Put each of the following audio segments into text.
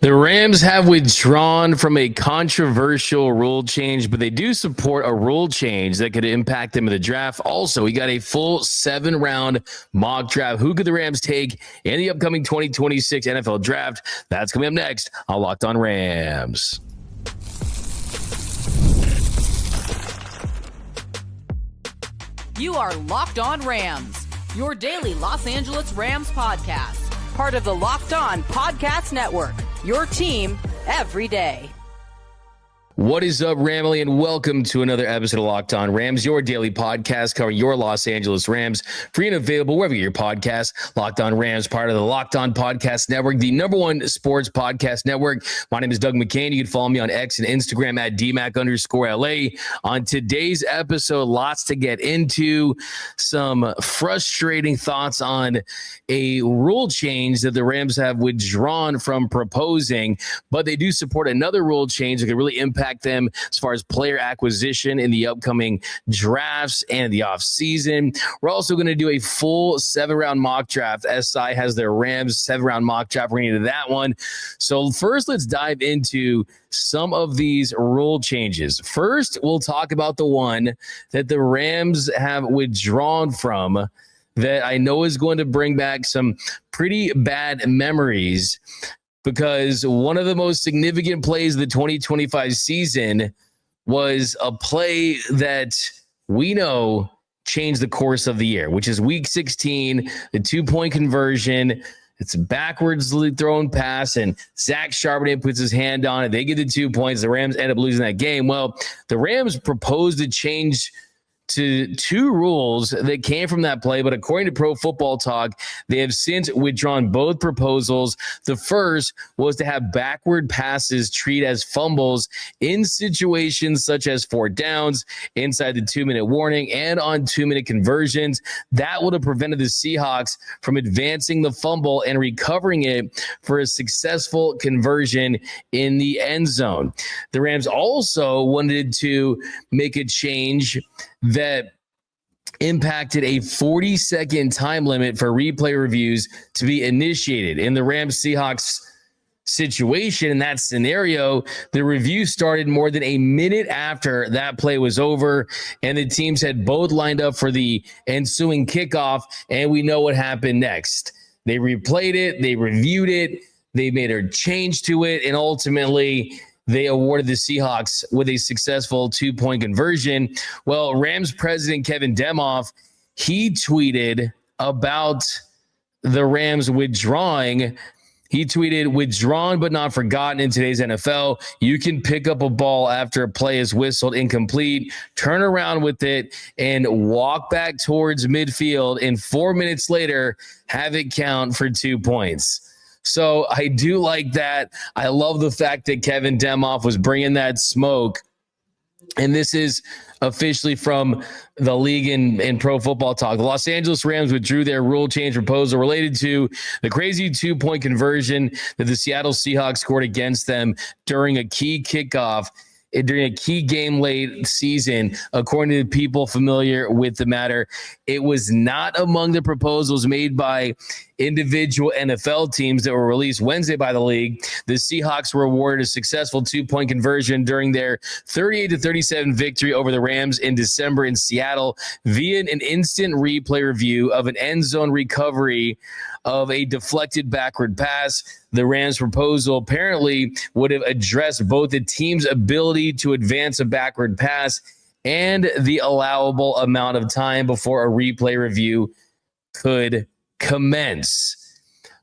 The Rams have withdrawn from a controversial rule change, but they do support a rule change that could impact them in the draft. Also, we got a full 7-round mock draft. Who could the Rams take in the upcoming 2026 NFL draft? That's coming up next on Locked On Rams. You are Locked On Rams, your daily Los Angeles Rams podcast. Part of the Locked On Podcast Network, your team every day. What is up, Ramily, and welcome to another episode of Locked On Rams, your daily podcast covering your Los Angeles Rams, free and available wherever you get your podcasts. Locked On Rams, part of the Locked On Podcast Network, the #1 sports podcast network. My name is Doug McCain. You can follow me on X and Instagram at DMac_LA. On today's episode, lots to get into, some frustrating thoughts on a rule change that the Rams have withdrawn from proposing, but they do support another rule change that could really impact them as far as player acquisition in the upcoming drafts and the offseason. We're also going to do a full 7-round mock draft. SI has their Rams 7-round mock draft. We're going to do that one. So first, let's dive into some of these rule changes. First, we'll talk about the one that the Rams have withdrawn from that I know is going to bring back some pretty bad memories, because one of the most significant plays of the 2025 season was a play that we know changed the course of the year, which is week 16, the 2-point conversion. It's a backwards thrown pass, and Zach Charbonnet puts his hand on it. They get the 2 points. The Rams end up losing that game. Well, the Rams proposed a change to 2 rules that came from that play, but according to Pro Football Talk, they have since withdrawn both proposals. The first was to have backward passes treat as fumbles in situations such as 4th downs, inside the 2-minute warning, and on 2-minute conversions. That would have prevented the Seahawks from advancing the fumble and recovering it for a successful conversion in the end zone. The Rams also wanted to make a change that impacted a 40-second time limit for replay reviews to be initiated. In the Rams-Seahawks situation, in that scenario, the review started more than a minute after that play was over, and the teams had both lined up for the ensuing kickoff, and we know what happened next. They replayed it, they reviewed it, they made a change to it, and ultimately they awarded the Seahawks with a successful 2-point conversion. Well, Rams President Kevin Demoff, he tweeted about the Rams withdrawing. He tweeted, "Withdrawn but not forgotten in today's NFL. You can pick up a ball after a play is whistled incomplete, turn around with it, and walk back towards midfield, and 4 minutes later, have it count for 2 points." So I do like that. I love the fact that Kevin Demoff was bringing that smoke. And this is officially from the league in Pro Football Talk. The Los Angeles Rams withdrew their rule change proposal related to the crazy 2-point conversion that the Seattle Seahawks scored against them during a key kickoff during a key game late season. According to people familiar with the matter, it was not among the proposals made by individual NFL teams that were released Wednesday by the league. The Seahawks were awarded a successful 2-point conversion during their 38-37 victory over the Rams in December in Seattle via an instant replay review of an end zone recovery of a deflected backward pass. The Rams' proposal apparently would have addressed both the team's ability to advance a backward pass and the allowable amount of time before a replay review could commence.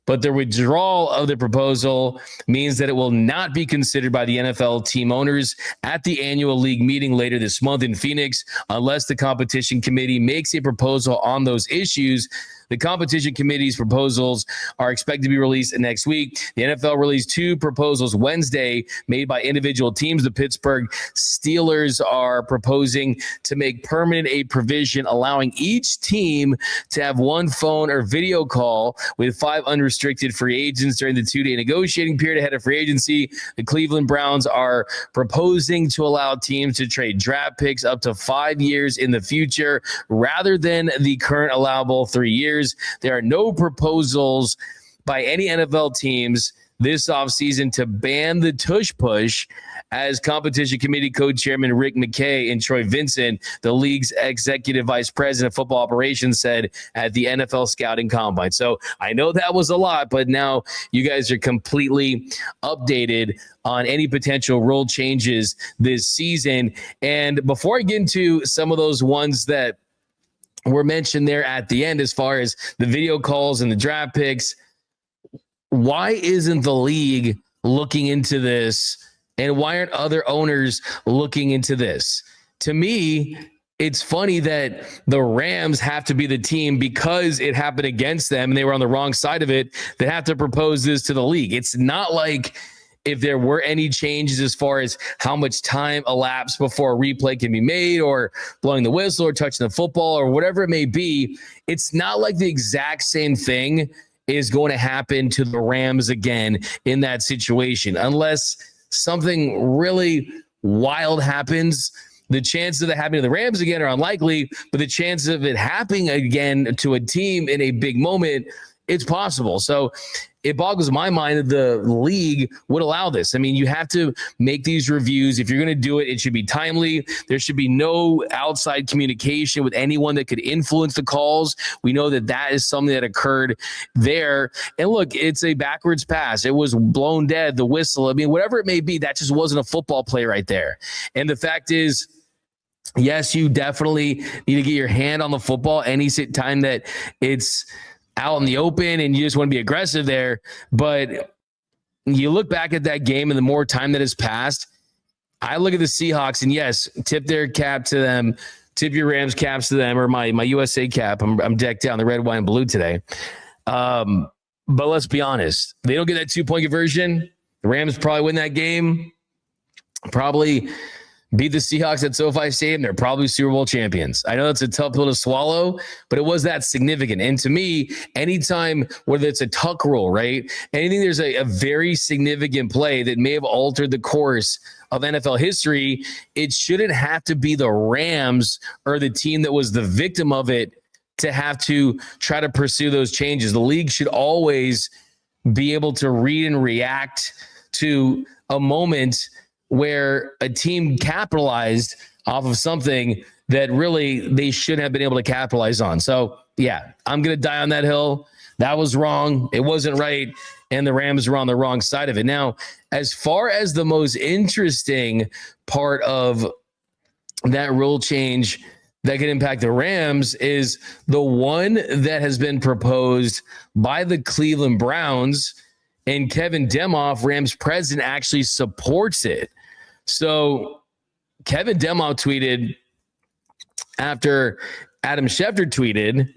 But the withdrawal of the proposal means that it will not be considered by the NFL team owners at the annual league meeting later this month in Phoenix, unless the competition committee makes a proposal on those issues. The competition committee's proposals are expected to be released next week. The NFL released 2 proposals Wednesday made by individual teams. The Pittsburgh Steelers are proposing to make permanent a provision allowing each team to have 1 phone or video call with 5 unrestricted free agents during the 2-day negotiating period ahead of free agency. The Cleveland Browns are proposing to allow teams to trade draft picks up to 5 years in the future rather than the current allowable 3 years. There are no proposals by any NFL teams this offseason to ban the tush push, as competition committee co-chairman Rick McKay and Troy Vincent, the league's executive vice president of football operations, said at the NFL scouting combine. So I know that was a lot, but now you guys are completely updated on any potential rule changes this season. And before I get into some of those ones that were mentioned there at the end, as far as the video calls and the draft picks, why isn't the league looking into this? And why aren't other owners looking into this? To me, it's funny that the Rams have to be the team, because it happened against them and they were on the wrong side of it, that have to propose this to the league. It's not like if there were any changes as far as how much time elapsed before a replay can be made, or blowing the whistle, or touching the football, or whatever it may be. It's not like the exact same thing is going to happen to the Rams again in that situation, unless something really wild happens. The chances of it happening to the Rams again are unlikely, but the chances of it happening again to a team in a big moment, it's possible. So it boggles my mind that the league would allow this. I mean, you have to make these reviews. If you're going to do it, it should be timely. There should be no outside communication with anyone that could influence the calls. We know that that is something that occurred there. And look, it's a backwards pass. It was blown dead, the whistle. I mean, whatever it may be, that just wasn't a football play right there. And the fact is, yes, you definitely need to get your hand on the football any time that it's out in the open and you just want to be aggressive there. But you look back at that game and the more time that has passed, I look at the Seahawks, and yes, tip their cap to them, tip your Rams caps to them, or my USA cap. I'm decked out in the red, white, and blue today. But let's be honest. They don't get that 2-point conversion. The Rams probably win that game. Probably beat the Seahawks at SoFi Stadium. They're probably Super Bowl champions. I know it's a tough pill to swallow, but it was that significant. And to me, anytime, whether it's a tuck rule, right? Anything there's a very significant play that may have altered the course of NFL history, it shouldn't have to be the Rams or the team that was the victim of it to have to try to pursue those changes. The league should always be able to read and react to a moment where a team capitalized off of something that really they should have been able to capitalize on. So, yeah, I'm going to die on that hill. That was wrong. It wasn't right. And the Rams were on the wrong side of it. Now, as far as the most interesting part of that rule change that could impact the Rams is the one that has been proposed by the Cleveland Browns, and Kevin Demoff, Rams president, actually supports it. So Kevin Demoff tweeted after Adam Schefter tweeted,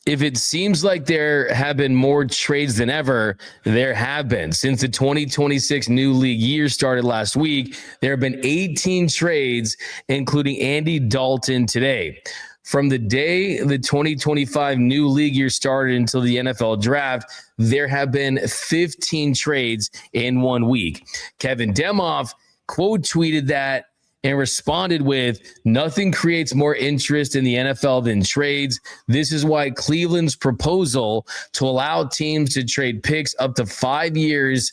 if it seems like there have been more trades than ever, there have been. Since the 2026 new league year started last week, there have been 18 trades, including Andy Dalton today. From the day the 2025 new league year started until the NFL draft, there have been 15 trades in 1 week. Kevin Demoff quote tweeted that and responded with, "Nothing creates more interest in the NFL than trades. This is why Cleveland's proposal to allow teams to trade picks up to 5 years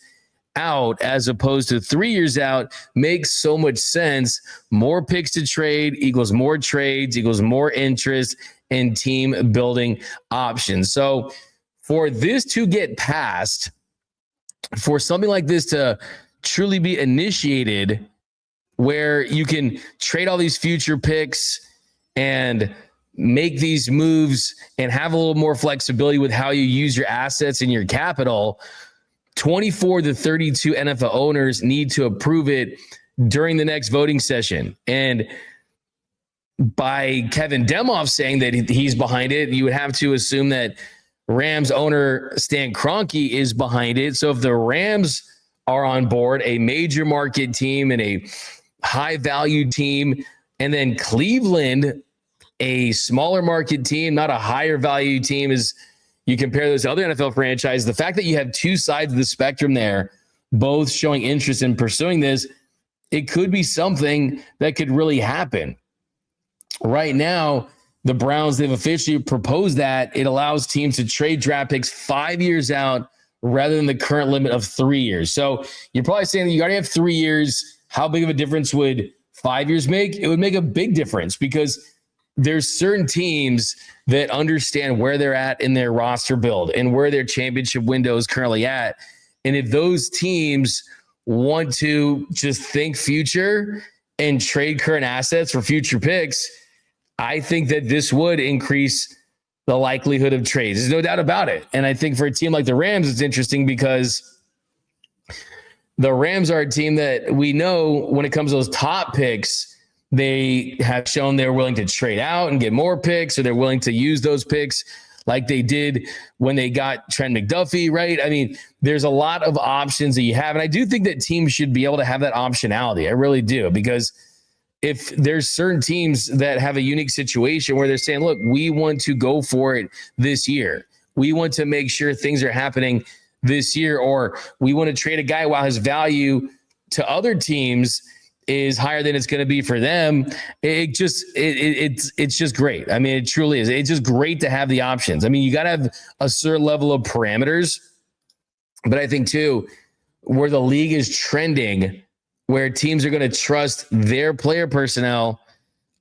out as opposed to 3 years out makes so much sense. More picks to trade equals more trades equals more interest in team building options." So for this to get passed, for something like this to truly be initiated, where you can trade all these future picks and make these moves and have a little more flexibility with how you use your assets and your capital, 24 to 32 NFL owners need to approve it during the next voting session. And by Kevin Demoff saying that he's behind it, you would have to assume that Rams owner Stan Kroenke is behind it. So if the Rams are on board, a major market team and a high value team, and then Cleveland, a smaller market team, not a higher value team, as you compare those to other NFL franchises, the fact that you have two sides of the spectrum there, both showing interest in pursuing this, it could be something that could really happen. Right now, the Browns, they've officially proposed that it allows teams to trade draft picks 5 years out rather than the current limit of 3 years. So you're probably saying that you already have 3 years. How big of a difference would 5 years make? It would make a big difference because there's certain teams that understand where they're at in their roster build and where their championship window is currently at. And if those teams want to just think future and trade current assets for future picks, I think that this would increase the likelihood of trades. There's no doubt about it. And I think for a team like the Rams, it's interesting because the Rams are a team that we know when it comes to those top picks, they have shown they're willing to trade out and get more picks, or they're willing to use those picks like they did when they got Trent McDuffie, right? I mean, there's a lot of options that you have. And I do think that teams should be able to have that optionality. I really do, because if there's certain teams that have a unique situation where they're saying, look, we want to go for it this year. We want to make sure things are happening this year, or we want to trade a guy while his value to other teams is higher than it's going to be for them. It's just great. I mean, it truly is. It's just great to have the options. I mean, you got to have a certain level of parameters, but I think too, where the league is trending, where teams are going to trust their player personnel,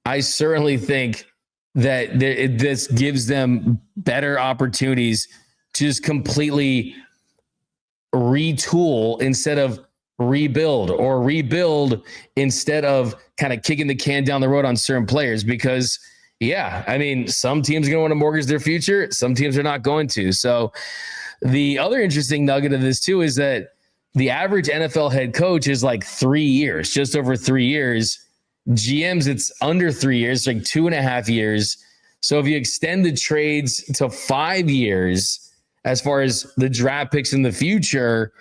I certainly think that this gives them better opportunities to just completely retool instead of rebuild, or rebuild instead of kind of kicking the can down the road on certain players. Because, yeah, I mean, some teams are going to want to mortgage their future. Some teams are not going to. So the other interesting nugget of this too is that the average NFL head coach is like 3 years, just over 3 years. GMs, it's under 3 years, like 2.5 years. So if you extend the trades to 5 years, as far as the draft picks in the future,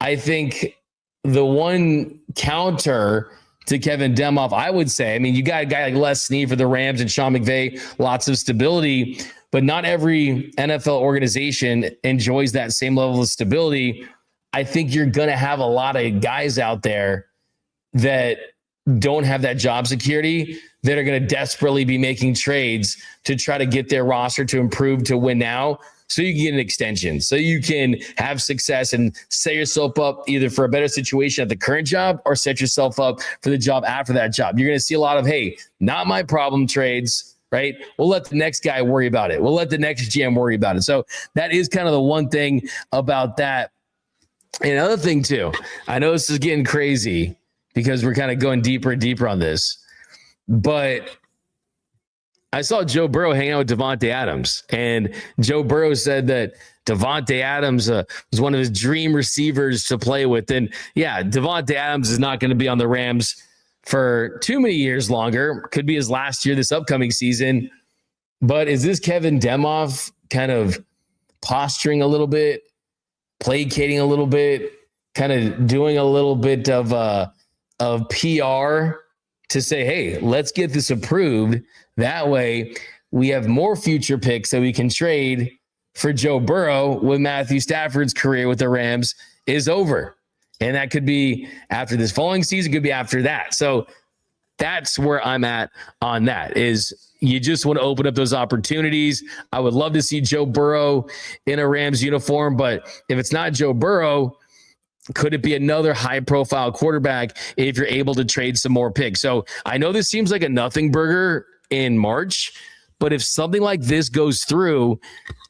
I think the one counter to Kevin Demoff, I would say, I mean, you got a guy like Les Snead for the Rams and Sean McVay, lots of stability, but not every NFL organization enjoys that same level of stability. I think you're going to have a lot of guys out there that don't have that job security, that are going to desperately be making trades to try to get their roster to improve to win now, so you can get an extension, so you can have success and set yourself up either for a better situation at the current job or set yourself up for the job after that job. You're going to see a lot of, hey, not my problem trades, right? We'll let the next guy worry about it. We'll let the next GM worry about it. So that is kind of the one thing about that. And another thing too, I know this is getting crazy because we're kind of going deeper and deeper on this, but I saw Joe Burrow hang out with Davante Adams, and Joe Burrow said that Davante Adams was one of his dream receivers to play with. And yeah, Davante Adams is not going to be on the Rams for too many years longer. Could be his last year this upcoming season. But is this Kevin Demoff kind of posturing a little bit, placating a little bit, kind of doing a little bit of PR to say, hey, let's get this approved. That way we have more future picks that we can trade for Joe Burrow when Matthew Stafford's career with the Rams is over. And that could be after this following season, could be after that. So that's where I'm at on that, is you just want to open up those opportunities. I would love to see Joe Burrow in a Rams uniform, but if it's not Joe Burrow, could it be another high-profile quarterback if you're able to trade some more picks? So I know this seems like a nothing burger in March, but if something like this goes through,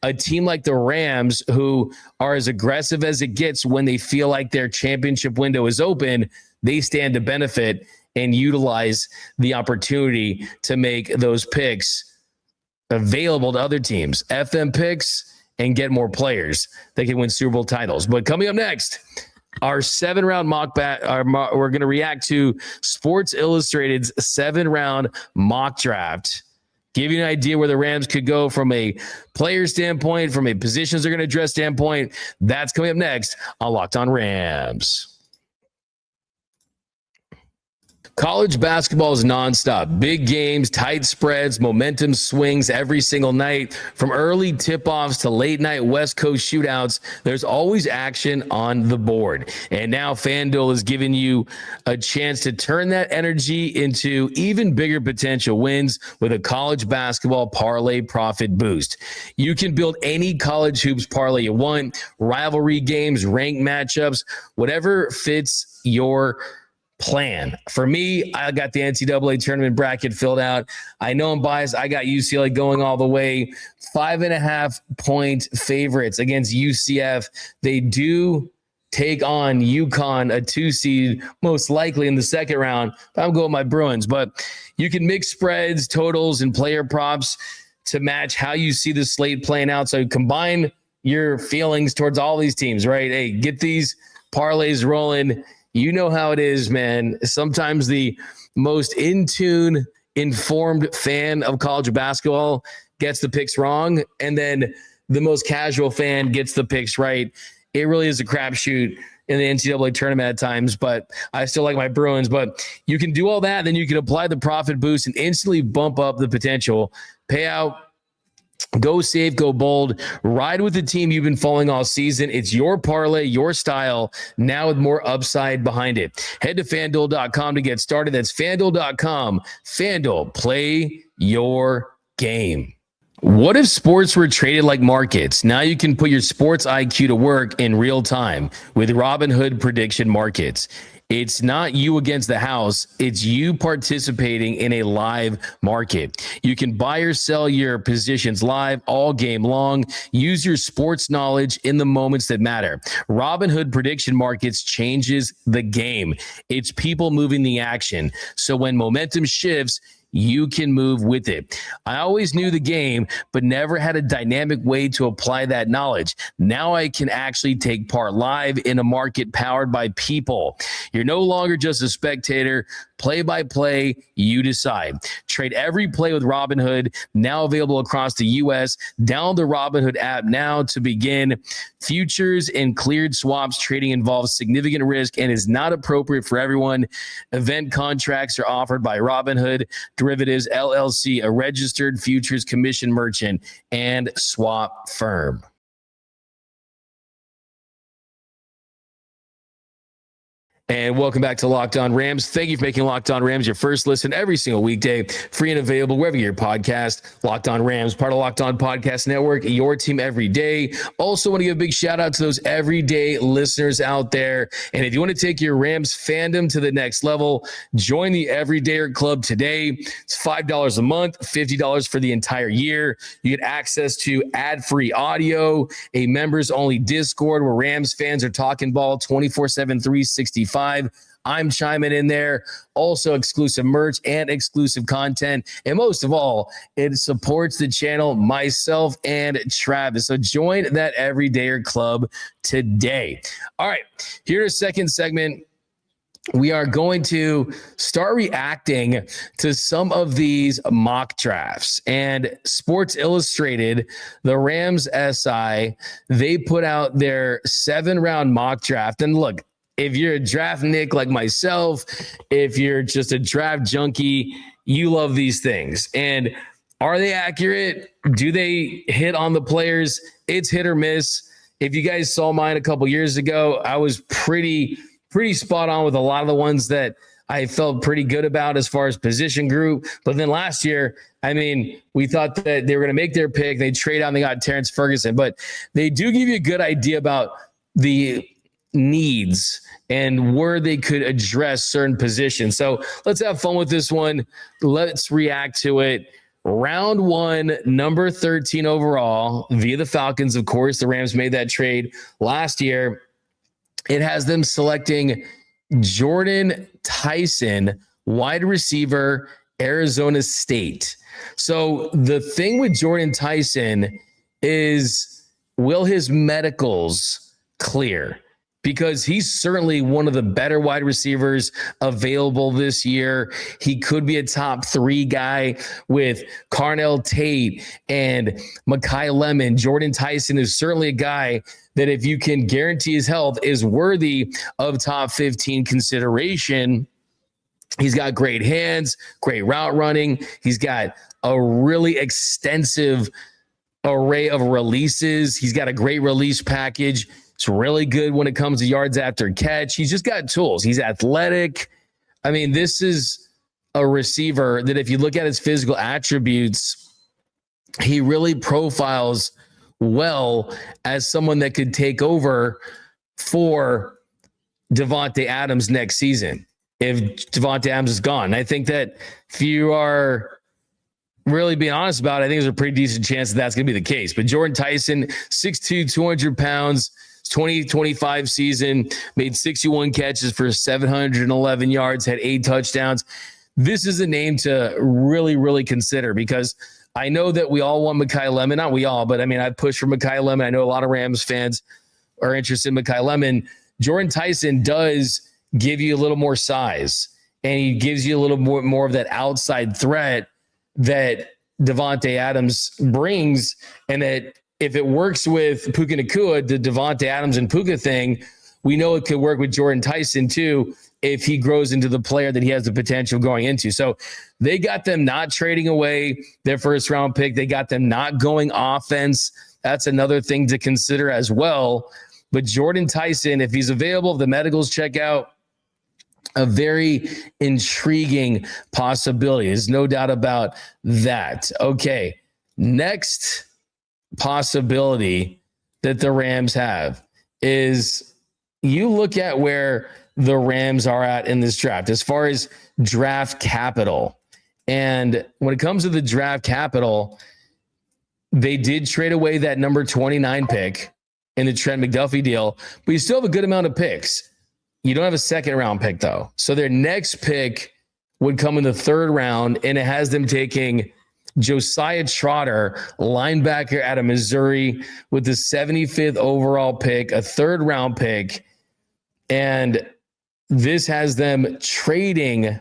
a team like the Rams, who are as aggressive as it gets when they feel like their championship window is open, they stand to benefit and utilize the opportunity to make those picks available to other teams, FM picks, and get more players that can win Super Bowl titles. But coming up next, our 7-round mock bat, we're going to react to Sports Illustrated's 7-round mock draft. Give you an idea where the Rams could go from a player standpoint, from a positions they're going to address standpoint. That's coming up next on Locked On Rams. College basketball is nonstop. Big games, tight spreads, momentum swings every single night. From early tip-offs to late-night West Coast shootouts, there's always action on the board. And now FanDuel is giving you a chance to turn that energy into even bigger potential wins with a college basketball parlay profit boost. You can build any college hoops parlay you want, rivalry games, ranked matchups, whatever fits your plan. For me, I got the NCAA tournament bracket filled out. I know I'm biased. I got UCLA going all the way. 5.5 point favorites against UCF. They do take on UConn, a 2 seed, most likely in the second round. I'm going with my Bruins, but you can mix spreads, totals, and player props to match how you see the slate playing out. So combine your feelings towards all these teams, right? Hey, get these parlays rolling. You know how it is, man. Sometimes the most in tune, informed fan of college basketball gets the picks wrong, and then the most casual fan gets the picks right. It really is a crapshoot in the NCAA tournament at times, but I still like my Bruins. But you can do all that, then you can apply the profit boost and instantly bump up the potential payout. Go safe, go bold, ride with the team you've been following all season. It's your parlay, your style, now with more upside behind it. Head to FanDuel.com to get started. That's FanDuel.com. FanDuel, play your game. What if sports were traded like markets? Now you can put your sports IQ to work in real time with Robinhood prediction markets. It's not you against the house. It's you participating in a live market. You can buy or sell your positions live all game long. Use your sports knowledge in the moments that matter. Robinhood prediction markets changes the game. It's people moving the action. So when momentum shifts, you can move with it. I always knew the game, but never had a dynamic way to apply that knowledge. Now I can actually take part live in a market powered by people. You're no longer just a spectator. Play by play, you decide. Trade every play with Robinhood, now available across the U.S. Download the Robinhood app now to begin. Futures and cleared swaps trading involves significant risk and is not appropriate for everyone. Event contracts are offered by Robinhood Derivatives LLC, a registered futures commission merchant and swap firm. And welcome back to Locked On Rams. Thank you for making Locked On Rams your first listen every single weekday, free and available wherever you get your podcast. Locked On Rams, part of Locked On Podcast Network, your team every day. Also want to give a big shout out to those everyday listeners out there. And if you want to take your Rams fandom to the next level, join the Everydayer Club today. It's $5 a month, $50 for the entire year. You get access to ad-free audio, a members-only Discord where Rams fans are talking ball 24/7, 365. I'm chiming in there. Also exclusive merch and exclusive content. And most of all, it supports the channel, myself, and Travis. So join that Everydayer Club today. All right, here's a second segment. We are going to start reacting to some of these mock drafts. And Sports Illustrated, the Rams SI, they put out their 7-round mock draft. And look, if you're a draft Nick like myself, if you're just a draft junkie, you love these things. And are they accurate? Do they hit on the players? It's hit or miss. If you guys saw mine a couple years ago, I was pretty spot on with a lot of the ones that I felt pretty good about as far as position group. But then last year, I mean, we thought that they were going to make their pick. They trade out and they got Terrence Ferguson. But they do give you a good idea about the needs and where they could address certain positions. So let's have fun with this one. Let's react to it. Round 1, number 13 overall, via the Falcons, of course. The Rams made that trade last year. It has them selecting Jordan Tyson, wide receiver, Arizona State. So the thing with Jordan Tyson is, will his medicals clear? Because he's certainly one of the better wide receivers available this year. He could be a top 3 guy with Carnell Tate and Mekhi Lemon. Jordan Tyson is certainly a guy that, if you can guarantee his health, is worthy of top 15 consideration. He's got great hands, great route running. He's got a really extensive array of releases. He's got a great release package. It's really good when it comes to yards after catch. He's just got tools. He's athletic. I mean, this is a receiver that if you look at his physical attributes, he really profiles well as someone that could take over for Davante Adams next season if Davante Adams is gone. I think that if you are really being honest about it, I think there's a pretty decent chance that that's going to be the case. But Jordan Tyson, 6'2", 200 pounds, 2025 season, made 61 catches for 711 yards, had 8 touchdowns. This is a name to really, really consider because I know that we all want Mekhi Lemon. Not we all, but I mean, I pushed for Mekhi Lemon. I know a lot of Rams fans are interested in Mekhi Lemon. Jordan Tyson does give you a little more size, and he gives you a little more of that outside threat that Davante Adams brings, and that if it works with Puka Nacua, the Davante Adams and Puka thing, we know it could work with Jordan Tyson too if he grows into the player that he has the potential going into. So they got them not trading away their first round pick. They got them not going offense. That's another thing to consider as well. But Jordan Tyson, if he's available, if the medicals check out, a very intriguing possibility. There's no doubt about that. Okay, next possibility that the Rams have is you look at where the Rams are at in this draft as far as draft capital. And when it comes to the draft capital, they did trade away that number 29 pick in the Trent McDuffie deal, but you still have a good amount of picks. You don't have a second round pick though. So their next pick would come in the 3rd round, and it has them taking Josiah Trotter, linebacker out of Missouri, with the 75th overall pick, a 3rd round pick. And this has them trading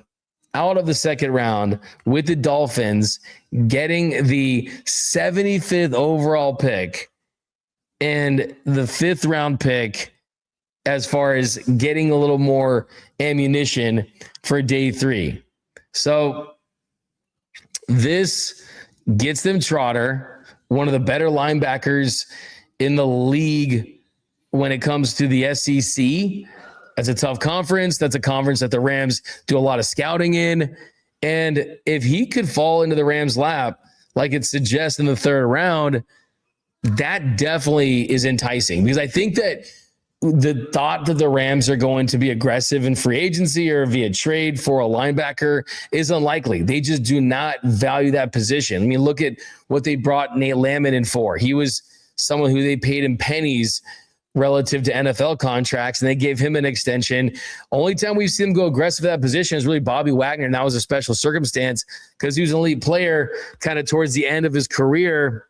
out of the 2nd round with the Dolphins, getting the 75th overall pick and the 5th round pick as far as getting a little more ammunition for day 3. So this gets them Trotter, one of the better linebackers in the league when it comes to the SEC. That's a tough conference. That's a conference that the Rams do a lot of scouting in. And if he could fall into the Rams' lap, like it suggests in the 3rd round, that definitely is enticing, because I think that the thought that the Rams are going to be aggressive in free agency or via trade for a linebacker is unlikely. They just do not value that position. I mean, look at what they brought Nate Landman in for. He was someone who they paid in pennies relative to NFL contracts, and they gave him an extension. Only time we've seen him go aggressive at that position is really Bobby Wagner, and that was a special circumstance because he was an elite player kind of towards the end of his career,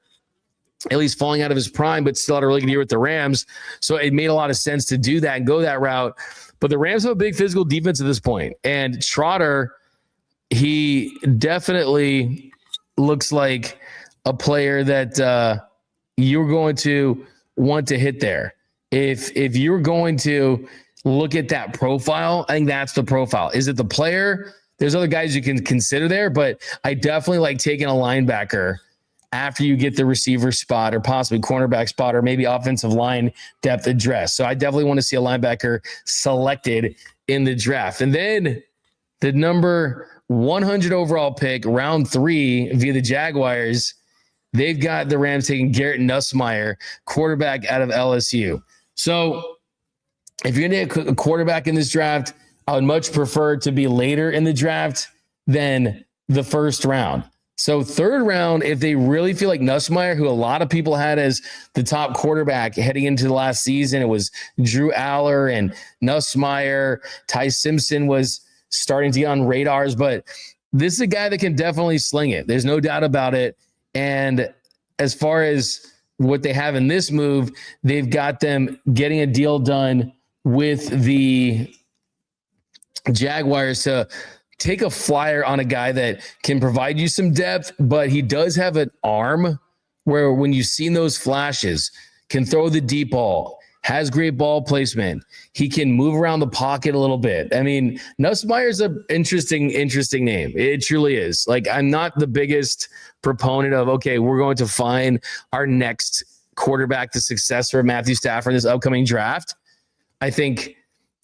at least falling out of his prime, but still had a really good year with the Rams. So it made a lot of sense to do that and go that route. But the Rams have a big physical defense at this point. And Trotter, he definitely looks like a player that you're going to want to hit there. If you're going to look at that profile, I think that's the profile. Is it the player? There's other guys you can consider there, but I definitely like taking a linebacker after you get the receiver spot or possibly cornerback spot or maybe offensive line depth addressed. So I definitely want to see a linebacker selected in the draft. And then the number 100 overall pick, round 3 via the Jaguars, they've got the Rams taking Garrett Nussmeier, quarterback out of LSU. So if you're going to get a quarterback in this draft, I would much prefer to be later in the draft than the 1st round. So 3rd round, if they really feel like Nussmeier, who a lot of people had as the top quarterback heading into the last season, it was Drew Aller and Nussmeier. Ty Simpson was starting to get on radars, but this is a guy that can definitely sling it. There's no doubt about it. And as far as what they have in this move, they've got them getting a deal done with the Jaguars to take a flyer on a guy that can provide you some depth, but he does have an arm where when you've seen those flashes, can throw the deep ball, has great ball placement. He can move around the pocket a little bit. I mean, Nussmeier's an interesting name. It truly is. Like, I'm not the biggest proponent of, okay, we're going to find our next quarterback, the successor of Matthew Stafford in this upcoming draft. I think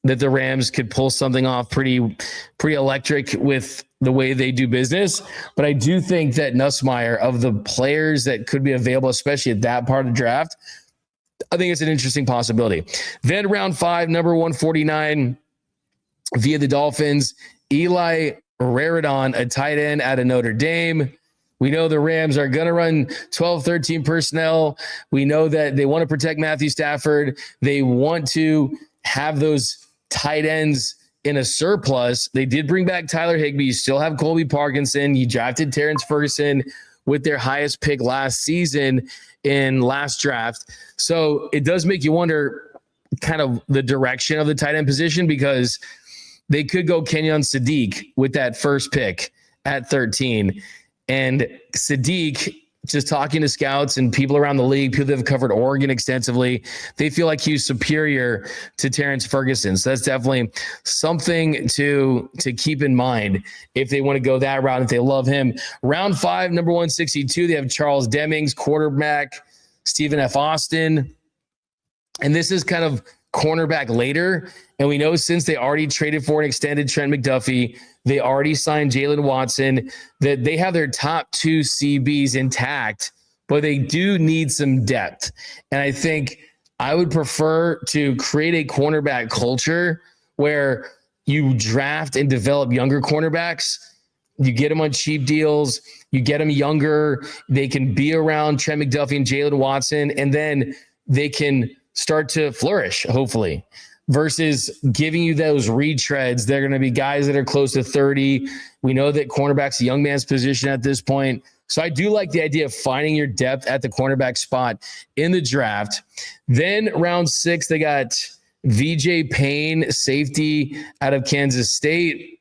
that the Rams could pull something off pretty electric with the way they do business. But I do think that Nussmeier, of the players that could be available, especially at that part of the draft, I think it's an interesting possibility. Then round 5, number 149, via the Dolphins, Eli Raridon, a tight end out of Notre Dame. We know the Rams are going to run 12-13 personnel. We know that they want to protect Matthew Stafford. They want to have those tight ends in a surplus. They did bring back Tyler Higbee. You still have Colby Parkinson. You drafted Terrence Ferguson with their highest pick last season in last draft. So it does make you wonder kind of the direction of the tight end position, because they could go Kenyon Sadiq with that first pick at 13. And Sadiq, just talking to scouts and people around the league, people that have covered Oregon extensively, they feel like he's superior to Terrence Ferguson. So that's definitely something to keep in mind if they want to go that route, if they love him. Round 5, number 162, they have Charles Demings, quarterback, Stephen F. Austin. And this is kind of cornerback later. And we know since they already traded for and extended Trent McDuffie, they already signed Jalen Watson, that they have their top 2 CBs intact, but they do need some depth. And I think I would prefer to create a cornerback culture where you draft and develop younger cornerbacks. You get them on cheap deals. You get them younger. They can be around Trent McDuffie and Jalen Watson, and then they can start to flourish, hopefully, versus giving you those retreads. They're going to be guys that are close to 30. We know that cornerback's a young man's position at this point. So I do like the idea of finding your depth at the cornerback spot in the draft. Then round 6, they got VJ Payne, safety out of Kansas State.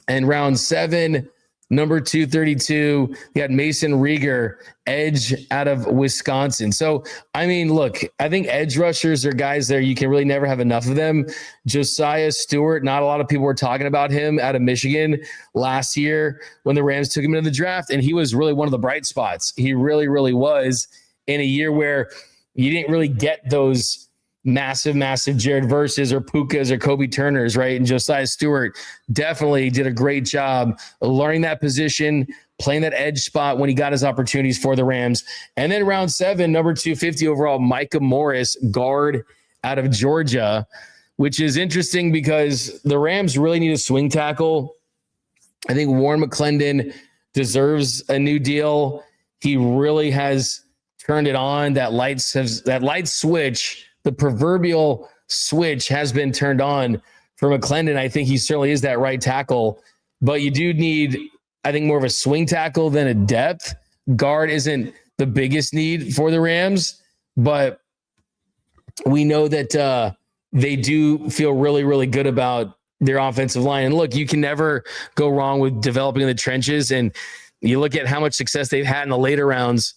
And round 7, number 232, we got Mason Rieger, edge out of Wisconsin. So, I mean, look, I think edge rushers are guys there. You can really never have enough of them. Josiah Stewart, not a lot of people were talking about him out of Michigan last year when the Rams took him into the draft, and he was really one of the bright spots. He really, really was, in a year where you didn't really get those massive Jared Verses or Pukas or Kobe Turners, right? And Josiah Stewart definitely did a great job learning that position, playing that edge spot when he got his opportunities for the Rams. And then round 7, number 250 overall, Micah Morris, guard out of Georgia, which is interesting because the Rams really need a swing tackle. I think Warren McClendon deserves a new deal. He really has turned it on. That light switch, the proverbial switch, has been turned on for McClendon. I think he certainly is that right tackle, but you do need, I think, more of a swing tackle than a depth. Guard isn't the biggest need for the Rams, but we know that they do feel really, really good about their offensive line. And look, you can never go wrong with developing in the trenches. And you look at how much success they've had in the later rounds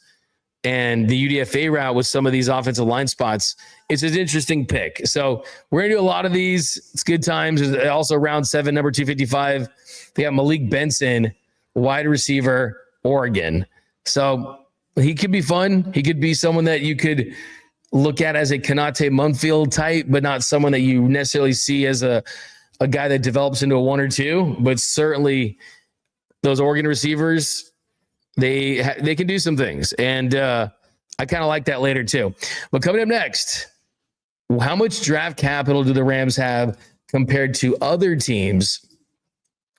and the UDFA route with some of these offensive line spots. It's an interesting pick. So we're going to do a lot of these. It's good times. There's also round 7, number 255. They got Malik Benson, wide receiver, Oregon. So he could be fun. He could be someone that you could look at as a Kanate Munfield type, but not someone that you necessarily see as a guy that develops into a 1 or 2. But certainly those Oregon receivers, they can do some things. And I kind of like that later too. But coming up next, how much draft capital do the Rams have compared to other teams?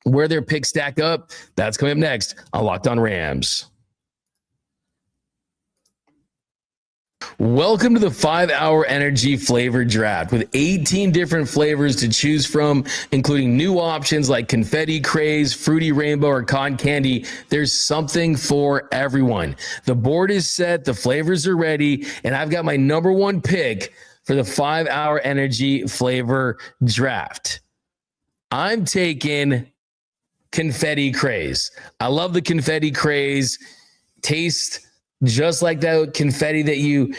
Where their picks stack up? That's coming up next on Locked On Rams. Welcome to the 5-hour energy flavor draft with 18 different flavors to choose from, including new options like confetti craze, fruity rainbow, or cotton candy. There's something for everyone. The board is set, the flavors are ready, and I've got my number 1 pick for the 5-hour energy flavor draft. I'm taking confetti craze. I love the confetti craze. Taste just like that confetti that you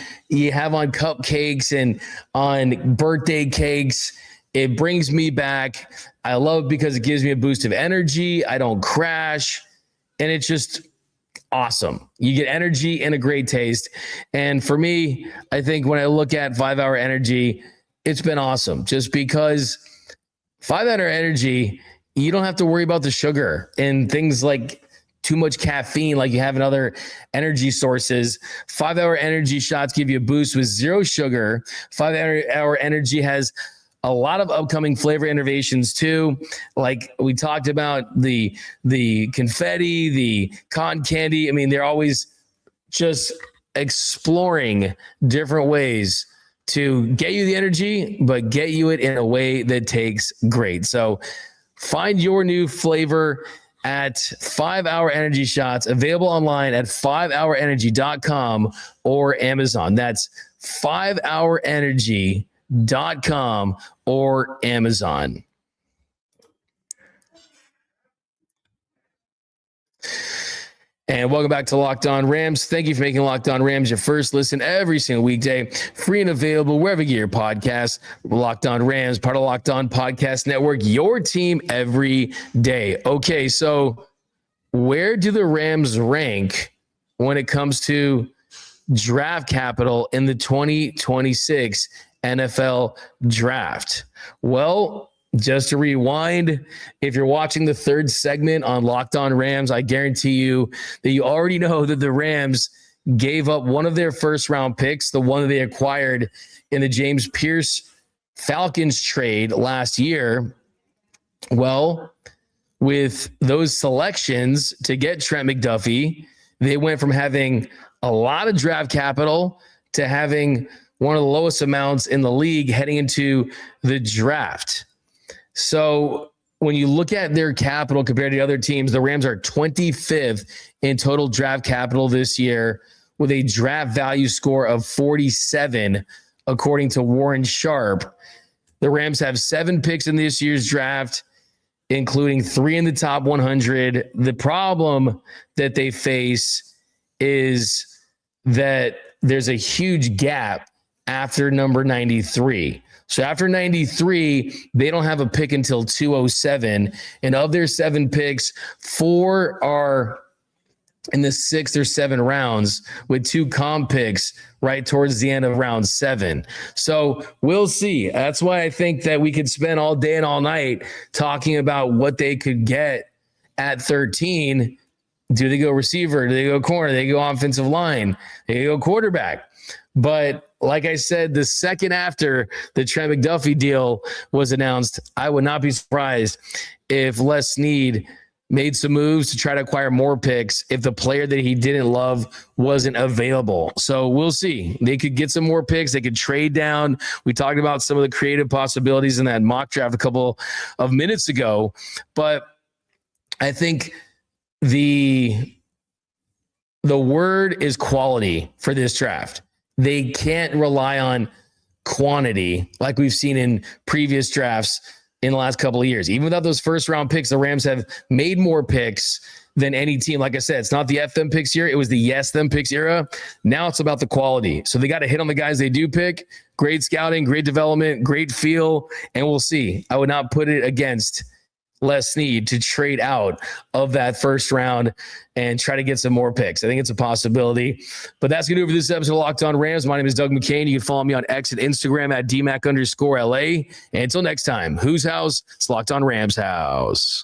have on cupcakes and on birthday cakes. It brings me back. I love it because it gives me a boost of energy. I don't crash. And it's just awesome. You get energy and a great taste. And for me, I think when I look at 5 Hour Energy, it's been awesome just because 5 Hour Energy, you don't have to worry about the sugar and things like too much caffeine like you have in other energy sources. 5 Hour Energy shots give you a boost with zero sugar. 5 Hour Energy has a lot of upcoming flavor innovations too. Like we talked about the confetti, the cotton candy. I mean, they're always just exploring different ways to get you the energy, but get you it in a way that tastes great. So find your new flavor at 5 Hour Energy shots, available online at 5hourenergy.com or Amazon. That's 5hourenergy.com or Amazon. And welcome back to Locked On Rams. Thank you for making Locked On Rams your first listen every single weekday. Free and available wherever you get your podcasts. Locked On Rams, part of Locked On Podcast Network, your team every day. Okay, so where do the Rams rank when it comes to draft capital in the 2026 NFL Draft? Well, just to rewind, if you're watching the third segment on Locked On Rams, I guarantee you that you already know that the Rams gave up one of their first round picks, the one that they acquired in the James Pierce Falcons trade last year. Well, with those selections to get Trent McDuffie, they went from having a lot of draft capital to having one of the lowest amounts in the league heading into the draft. So when you look at their capital compared to other teams, the Rams are 25th in total draft capital this year with a draft value score of 47, according to Warren Sharp. The Rams have 7 picks in this year's draft, including 3 in the top 100. The problem that they face is that there's a huge gap after number 93. So after 93, they don't have a pick until 207. And of their 7 picks, 4 are in the 6th or 7th rounds with 2 comp picks right towards the end of round 7. So we'll see. That's why I think that we could spend all day and all night talking about what they could get at 13. Do they go receiver? Do they go corner? Do they go offensive line? Do they go quarterback? But like I said, the second after the Trent McDuffie deal was announced, I would not be surprised if Les Snead made some moves to try to acquire more picks if the player that he didn't love wasn't available. So we'll see. They could get some more picks. They could trade down. We talked about some of the creative possibilities in that mock draft a couple of minutes ago. But I think the word is quality for this draft. They can't rely on quantity like we've seen in previous drafts in the last couple of years. Even without those first round picks, the Rams have made more picks than any team. Like I said, it's not the F them picks era. It was the yes them picks era. Now it's about the quality. So they got to hit on the guys they do pick. Great scouting, great development, great feel, and we'll see. I would not put it against Les Snead to trade out of that first round and try to get some more picks. I think it's a possibility. But that's going to do it for this episode of Locked On Rams. My name is Doug McCain. You can follow me on X and Instagram at DMAC_LA. And until next time, whose house? It's Locked On Rams house.